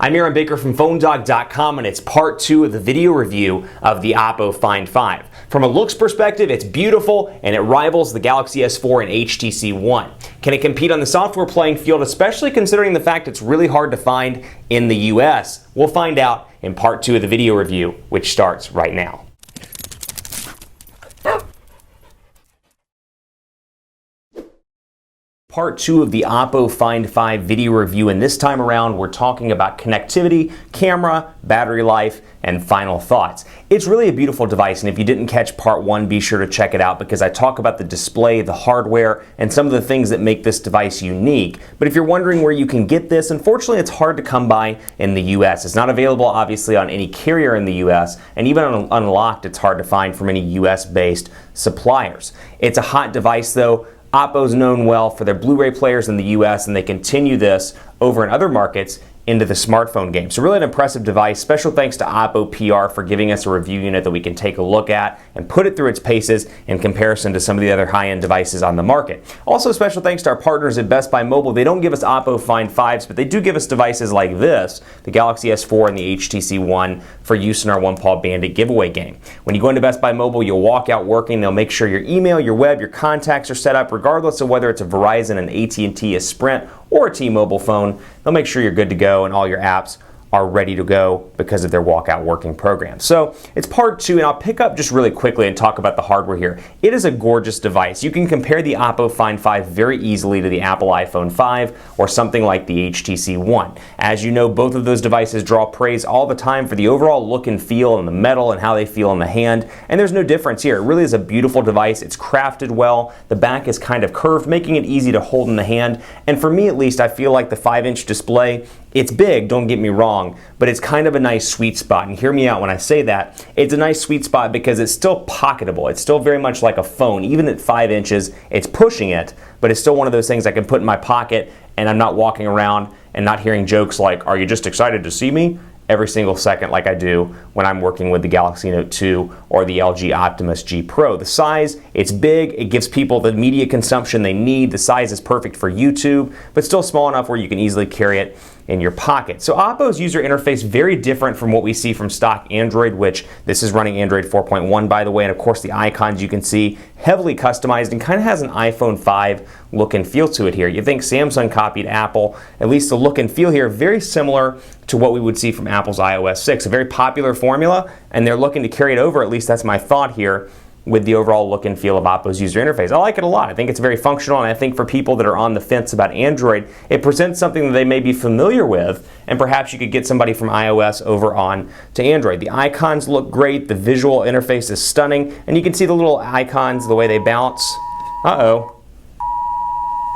I'm Aaron Baker from PhoneDog.com, and it's part 2 of the video review of the Oppo Find 5. From a looks perspective, it's beautiful and it rivals the Galaxy S4 and HTC One. Can it compete on the software playing field, especially considering the fact it's really hard to find in the US? We'll find out in part 2 of the video review, which starts right now. Part 2 of the Oppo Find 5 video review, and this time around we're talking about connectivity, camera, battery life, and final thoughts. It's really a beautiful device, and if you didn't catch part 1, be sure to check it out because I talk about the display, the hardware, and some of the things that make this device unique. But if you're wondering where you can get this, unfortunately it's hard to come by in the US. It's not available obviously on any carrier in the US, and even on Unlocked it's hard to find from any US-based suppliers. It's a hot device though. Oppo's known well for their Blu-ray players in the US, and they continue this over in other markets into the smartphone game. So really an impressive device. Special thanks to Oppo PR for giving us a review unit that we can take a look at and put it through its paces in comparison to some of the other high-end devices on the market. Also special thanks to our partners at Best Buy Mobile. They don't give us Oppo Find 5s, but they do give us devices like this, the Galaxy S4 and the HTC One, for use in our One Paw Bandit giveaway game. When you go into Best Buy Mobile, you'll walk out working. They'll make sure your email, your web, your contacts are set up, regardless of whether it's a Verizon, an AT&T, a Sprint, or a T-Mobile phone. They'll make sure you're good to go and all your apps are ready to go because of their walkout working program. So it's part 2, and I'll pick up just really quickly and talk about the hardware here. It is a gorgeous device. You can compare the Oppo Find 5 very easily to the Apple iPhone 5 or something like the HTC One. As you know, both of those devices draw praise all the time for the overall look and feel and the metal and how they feel in the hand, and there's no difference here. It really is a beautiful device. It's crafted well. The back is kind of curved, making it easy to hold in the hand, and for me at least, I feel like the 5-inch display, it's big, don't get me wrong, but it's kind of a nice sweet spot. And hear me out when I say that. It's a nice sweet spot because it's still pocketable. It's still very much like a phone. Even at 5 inches, it's pushing it, but it's still one of those things I can put in my pocket and I'm not walking around and not hearing jokes like, "Are you just excited to see me?" every single second like I do when I'm working with the Galaxy Note 2 or the LG Optimus G Pro. The size, it's big, it gives people the media consumption they need. The size is perfect for YouTube, but still small enough where you can easily carry it in your pocket. So Oppo's user interface, very different from what we see from stock Android, which this is running Android 4.1 by the way, and of course the icons you can see heavily customized and kind of has an iPhone 5 look and feel to it here. You think Samsung copied Apple, at least the look and feel here very similar to what we would see from Apple's iOS 6. A very popular formula, and they're looking to carry it over, at least that's my thought here, with the overall look and feel of Oppo's user interface. I like it a lot. I think it's very functional, and I think for people that are on the fence about Android, it presents something that they may be familiar with, and perhaps you could get somebody from iOS over on to Android. The icons look great, the visual interface is stunning, and you can see the little icons, the way they bounce. Uh-oh.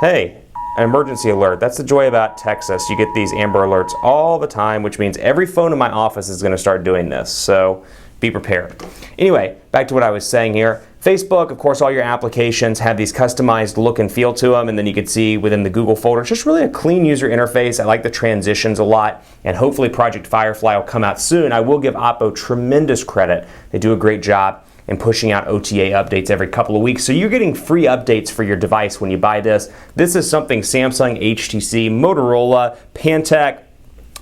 Hey, an emergency alert. That's the joy about Texas. You get these Amber Alerts all the time, which means every phone in my office is going to start doing this. So be prepared. Anyway, back to what I was saying here. Facebook, of course, all your applications have these customized look and feel to them, and then you can see within the Google folder, it's just really a clean user interface. I like the transitions a lot, and hopefully Project Firefly will come out soon. I will give Oppo tremendous credit. They do a great job in pushing out OTA updates every couple of weeks, so you're getting free updates for your device when you buy this. This is something Samsung, HTC, Motorola, Pantech,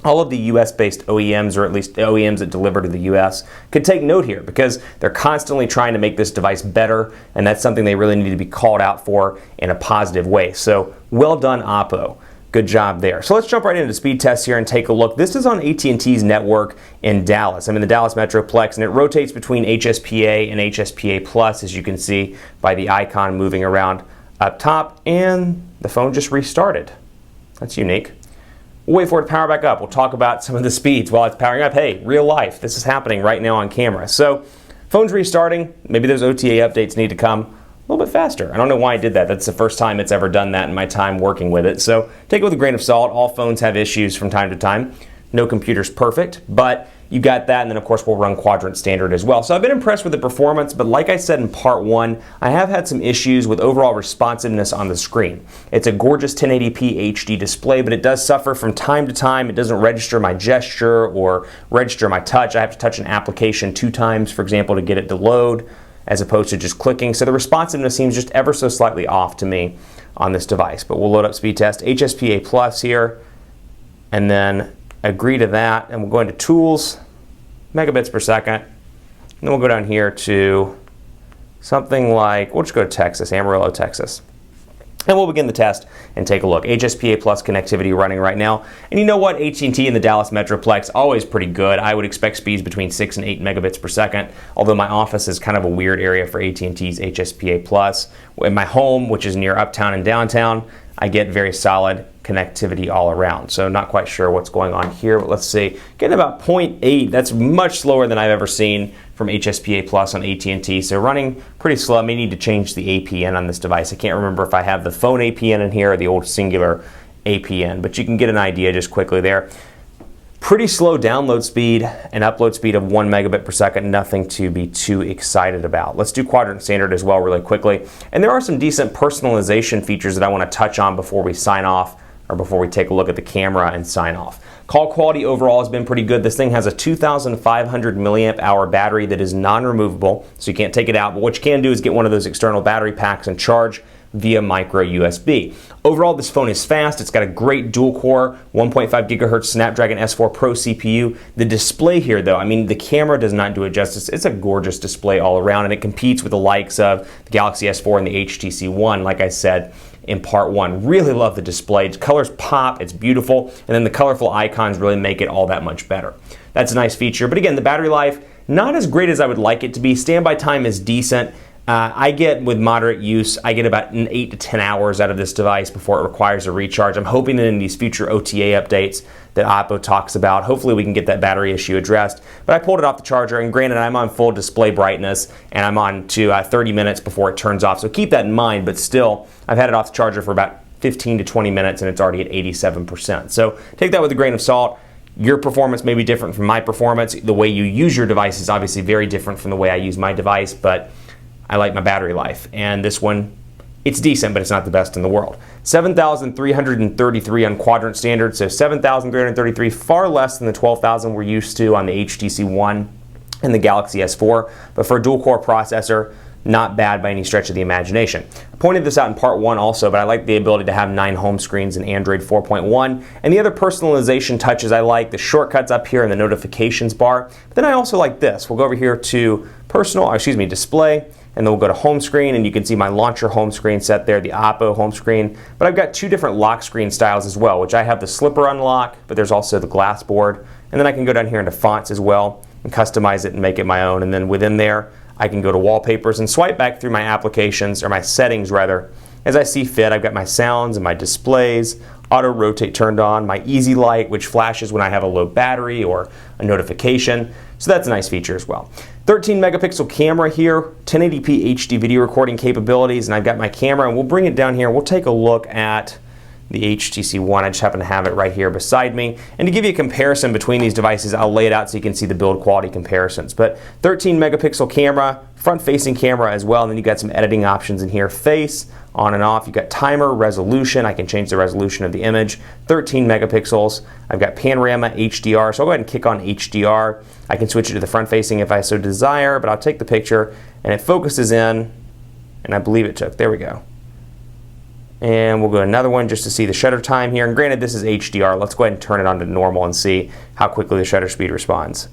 all of the US-based OEMs, or at least OEMs that deliver to the US, could take note here because they're constantly trying to make this device better, and that's something they really need to be called out for in a positive way. So well done, Oppo. Good job there. So let's jump right into the speed test here and take a look. This is on AT&T's network in Dallas. I'm in the Dallas Metroplex, and it rotates between HSPA and HSPA Plus, as you can see by the icon moving around up top, and the phone just restarted. That's unique. We'll wait for it to power back up. We'll talk about some of the speeds while it's powering up. Hey, real life. This is happening right now on camera. So, phone's restarting. Maybe those OTA updates need to come a little bit faster. I don't know why I did that. That's the first time it's ever done that in my time working with it. So, take it with a grain of salt. All phones have issues from time to time. No computer's perfect, but you got that, and then of course we'll run Quadrant Standard as well. So I've been impressed with the performance, but like I said in part 1, I have had some issues with overall responsiveness on the screen. It's a gorgeous 1080p HD display, but it does suffer from time to time. It doesn't register my gesture or register my touch. I have to touch an application 2 times, for example, to get it to load, as opposed to just clicking. So the responsiveness seems just ever so slightly off to me on this device. But we'll load up speed test, HSPA Plus here, and then agree to that, and we'll go into tools, megabits per second, and then we'll go down here to something like, we'll just go to Texas, Amarillo, Texas. And we'll begin the test and take a look. HSPA plus connectivity running right now. And you know what? AT&T in the Dallas Metroplex, always pretty good. I would expect speeds between 6 and 8 megabits per second, although my office is kind of a weird area for AT&T's HSPA plus. In my home, which is near uptown and downtown, I get very solid connectivity all around. So not quite sure what's going on here, but let's see. Getting about 0.8, that's much slower than I've ever seen from HSPA Plus on AT&T. So running pretty slow. I may need to change the APN on this device. I can't remember if I have the phone APN in here or the old singular APN, but you can get an idea just quickly there. Pretty slow download speed and upload speed of 1 megabit per second, nothing to be too excited about. Let's do quadrant standard as well really quickly. And there are some decent personalization features that I want to touch on before we sign off, or before we take a look at the camera and sign off. Call quality overall has been pretty good. This thing has a 2,500 milliamp hour battery that is non-removable, so you can't take it out, but what you can do is get one of those external battery packs and charge via micro USB. Overall, this phone is fast. It's got a great dual-core 1.5 gigahertz Snapdragon S4 Pro CPU. The display here, though, I mean, the camera does not do it justice. It's a gorgeous display all around, and it competes with the likes of the Galaxy S4 and the HTC One, like I said in part one. Really love the display. Its colors pop, it's beautiful, and then the colorful icons really make it all that much better. That's a nice feature, but again, the battery life, not as great as I would like it to be. Standby time is decent. I get, with moderate use, I get about 8 to 10 hours out of this device before it requires a recharge. I'm hoping that in these future OTA updates that Oppo talks about, hopefully we can get that battery issue addressed. But I pulled it off the charger, and granted, I'm on full display brightness, and I'm on to 30 minutes before it turns off. So keep that in mind, but still, I've had it off the charger for about 15 to 20 minutes, and it's already at 87%. So take that with a grain of salt. Your performance may be different from my performance. The way you use your device is obviously very different from the way I use my device, but I like my battery life, and this one, it's decent, but it's not the best in the world. 7,333 on quadrant standard, so 7,333, far less than the 12,000 we're used to on the HTC One and the Galaxy S4, but for a dual-core processor, not bad by any stretch of the imagination. I pointed this out in part one also, but I like the ability to have 9 home screens in Android 4.1, and the other personalization touches I like, the shortcuts up here and the notifications bar. But then I also like this. We'll go over here to display, and then we'll go to home screen, and you can see my launcher home screen set there, the Oppo home screen. But I've got 2 different lock screen styles as well, which I have the slipper unlock, but there's also the glass board. And then I can go down here into fonts as well and customize it and make it my own. And then within there, I can go to wallpapers and swipe back through my applications, or my settings rather, as I see fit. I've got my sounds and my displays, auto rotate turned on, my easy light, which flashes when I have a low battery or a notification. So that's a nice feature as well. 13 megapixel camera here, 1080p HD video recording capabilities, and I've got my camera, and we'll bring it down here. We'll take a look at the HTC One. I just happen to have it right here beside me. And to give you a comparison between these devices, I'll lay it out so you can see the build quality comparisons. But 13 megapixel camera, front-facing camera as well, and then you've got some editing options in here. Face, on and off. You've got timer, resolution. I can change the resolution of the image. 13 megapixels. I've got panorama, HDR. So I'll go ahead and kick on HDR. I can switch it to the front-facing if I so desire, but I'll take the picture, and it focuses in, and I believe it took. There we go. And we'll go another one just to see the shutter time here. And granted, this is HDR. Let's go ahead and turn it on to normal and see how quickly the shutter speed responds.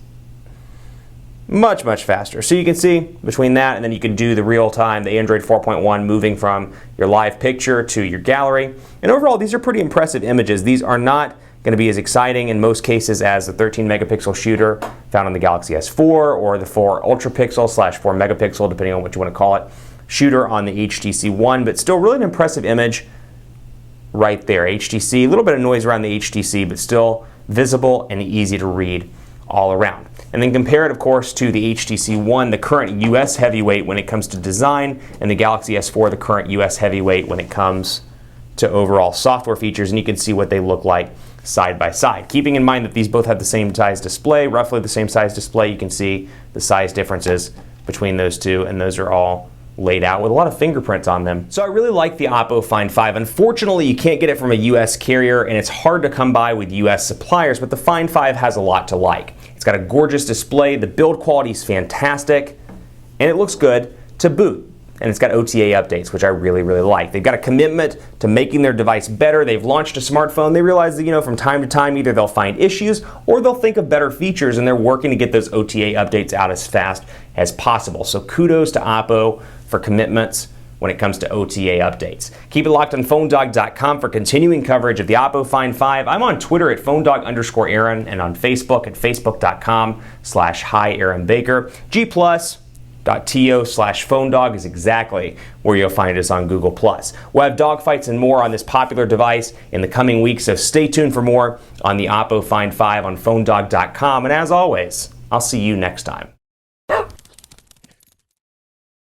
Much, much faster. So you can see between that, and then you can do the real time, the Android 4.1, moving from your live picture to your gallery. And overall, these are pretty impressive images. These are not going to be as exciting in most cases as the 13 megapixel shooter found on the Galaxy S4 or the 4 ultra pixel / 4 megapixel, depending on what you want to call it, shooter on the HTC One, but still really an impressive image right there. HTC, a little bit of noise around the HTC, but still visible and easy to read all around. And then compare it, of course, to the HTC One, the current US heavyweight when it comes to design, and the Galaxy S4, the current US heavyweight when it comes to overall software features, and you can see what they look like side by side. Keeping in mind that these both have the same size display, roughly the same size display, you can see the size differences between those two, and those are all laid out with a lot of fingerprints on them. So I really like the Oppo Find 5. Unfortunately, you can't get it from a US carrier, and it's hard to come by with US suppliers, but the Find 5 has a lot to like. It's got a gorgeous display, the build quality is fantastic, and it looks good to boot. and it's got OTA updates, which I really, really like. They've got a commitment to making their device better. They've launched a smartphone. They realize that, from time to time, either they'll find issues or they'll think of better features, and they're working to get those OTA updates out as fast as possible. So kudos to Oppo for commitments when it comes to OTA updates. Keep it locked on PhoneDog.com for continuing coverage of the Oppo Find 5. I'm on Twitter at PhoneDog_Aaron and on Facebook at Facebook.com/HiAaronBaker. G+.to/PhoneDog is exactly where you'll find us on Google+. We'll have dogfights and more on this popular device in the coming weeks, so stay tuned for more on the Oppo Find 5 on PhoneDog.com. And as always, I'll see you next time.